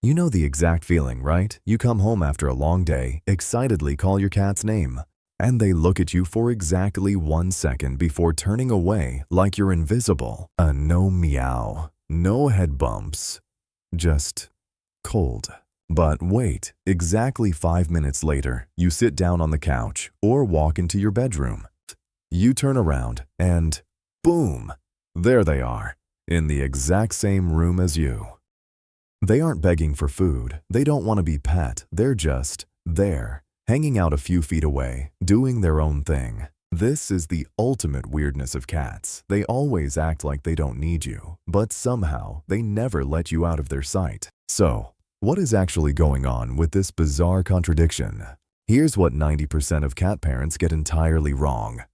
You know the exact feeling, right? You come home after a long day, excitedly call your cat's name, and they look at you for exactly 1 second before turning away like you're invisible. No meow, no head bumps, just cold. But wait, exactly 5 minutes later, you sit down on the couch or walk into your bedroom. You turn around and boom, there they are, in the exact same room as you. They aren't begging for food, they don't want to be pet, they're just there, hanging out a few feet away, doing their own thing. This is the ultimate weirdness of cats. They always act like they don't need you, but somehow they never let you out of their sight. So, what is actually going on with this bizarre contradiction? Here's what 90% of cat parents get entirely wrong.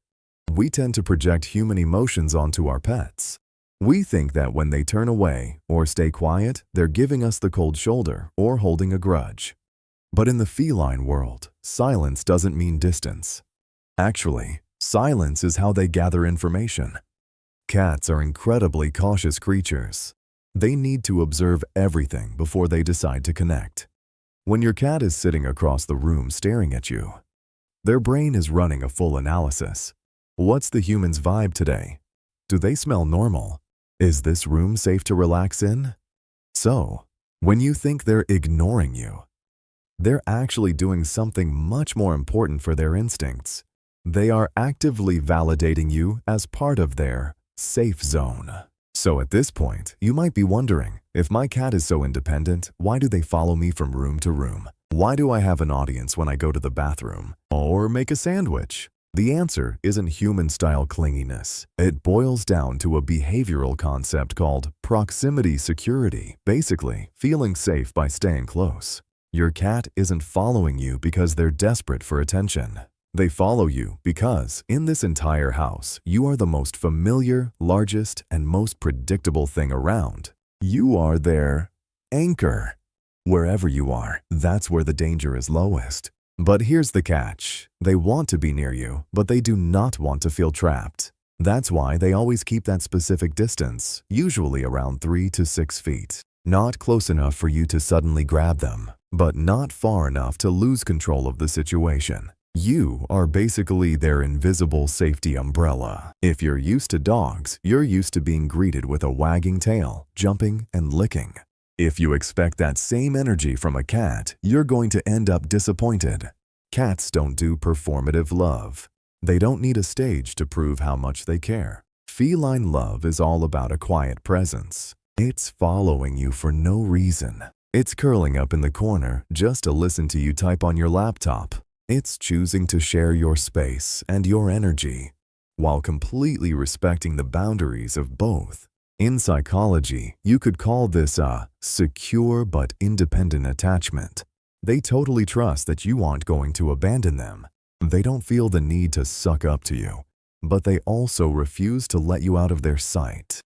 We tend to project human emotions onto our pets. We think that when they turn away or stay quiet, they're giving us the cold shoulder or holding a grudge. But in the feline world, silence doesn't mean distance. Actually, silence is how they gather information. Cats are incredibly cautious creatures. They need to observe everything before they decide to connect. When your cat is sitting across the room staring at you, their brain is running a full analysis. What's the human's vibe today? Do they smell normal? Is this room safe to relax in? So, when you think they're ignoring you, they're actually doing something much more important for their instincts. They are actively validating you as part of their safe zone. So at this point, you might be wondering, if my cat is so independent, why do they follow me from room to room? Why do I have an audience when I go to the bathroom? Or make a sandwich? The answer isn't human-style clinginess. It boils down to a behavioral concept called proximity security, basically feeling safe by staying close. Your cat isn't following you because they're desperate for attention. They follow you because, in this entire house, you are the most familiar, largest, and most predictable thing around. You are their anchor. Wherever you are, that's where the danger is lowest. But here's the catch. They want to be near you, but they do not want to feel trapped. That's why they always keep that specific distance, usually around 3 to 6 feet. Not close enough for you to suddenly grab them, but not far enough to lose control of the situation. You are basically their invisible safety umbrella. If you're used to dogs, you're used to being greeted with a wagging tail, jumping, and licking. If you expect that same energy from a cat, you're going to end up disappointed. Cats don't do performative love. They don't need a stage to prove how much they care. Feline love is all about a quiet presence. It's following you for no reason. It's curling up in the corner just to listen to you type on your laptop. It's choosing to share your space and your energy, while completely respecting the boundaries of both. In psychology, you could call this a secure but independent attachment. They totally trust that you aren't going to abandon them. They don't feel the need to suck up to you, but they also refuse to let you out of their sight.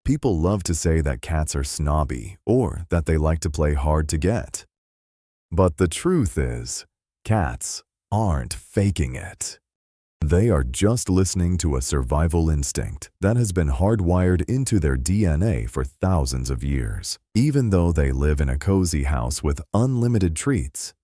People love to say that cats are snobby or that they like to play hard to get. But the truth is, cats aren't faking it. They are just listening to a survival instinct that has been hardwired into their DNA for thousands of years. Even though they live in a cozy house with unlimited treats,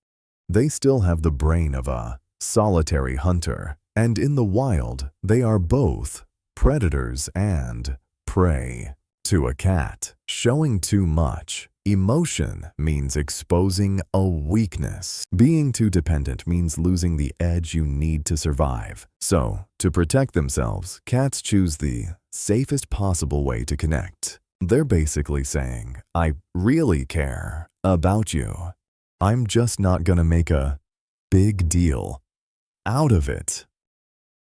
they still have the brain of a solitary hunter. And in the wild, they are both predators and prey. To a cat, showing too much emotion means exposing a weakness. Being too dependent means losing the edge you need to survive. So, to protect themselves, cats choose the safest possible way to connect. They're basically saying, I really care about you. I'm just not gonna make a big deal out of it.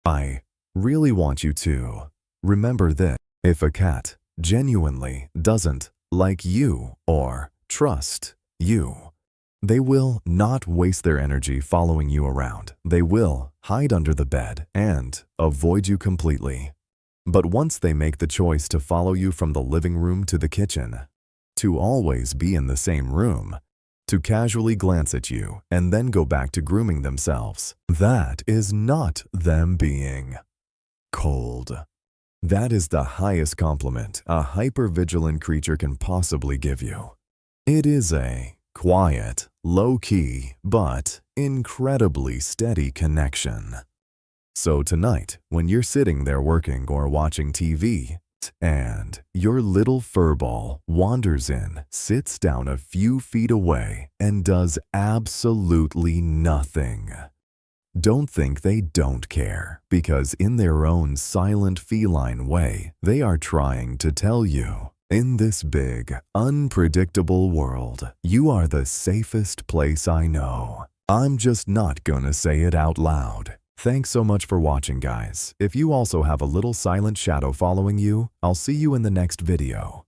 I really want you to remember this. If a cat genuinely doesn't like you or trust you, they will not waste their energy following you around. They will hide under the bed and avoid you completely. But once they make the choice to follow you from the living room to the kitchen, to always be in the same room, to casually glance at you and then go back to grooming themselves, that is not them being cold. That is the highest compliment a hyper-vigilant creature can possibly give you. It is a quiet, low-key, but incredibly steady connection. So tonight, when you're sitting there working or watching TV, and your little furball wanders in, sits down a few feet away, and does absolutely nothing. Don't think they don't care, because in their own silent feline way, they are trying to tell you, in this big, unpredictable world, you are the safest place I know. I'm just not gonna say it out loud. Thanks so much for watching, guys. If you also have a little silent shadow following you, I'll see you in the next video.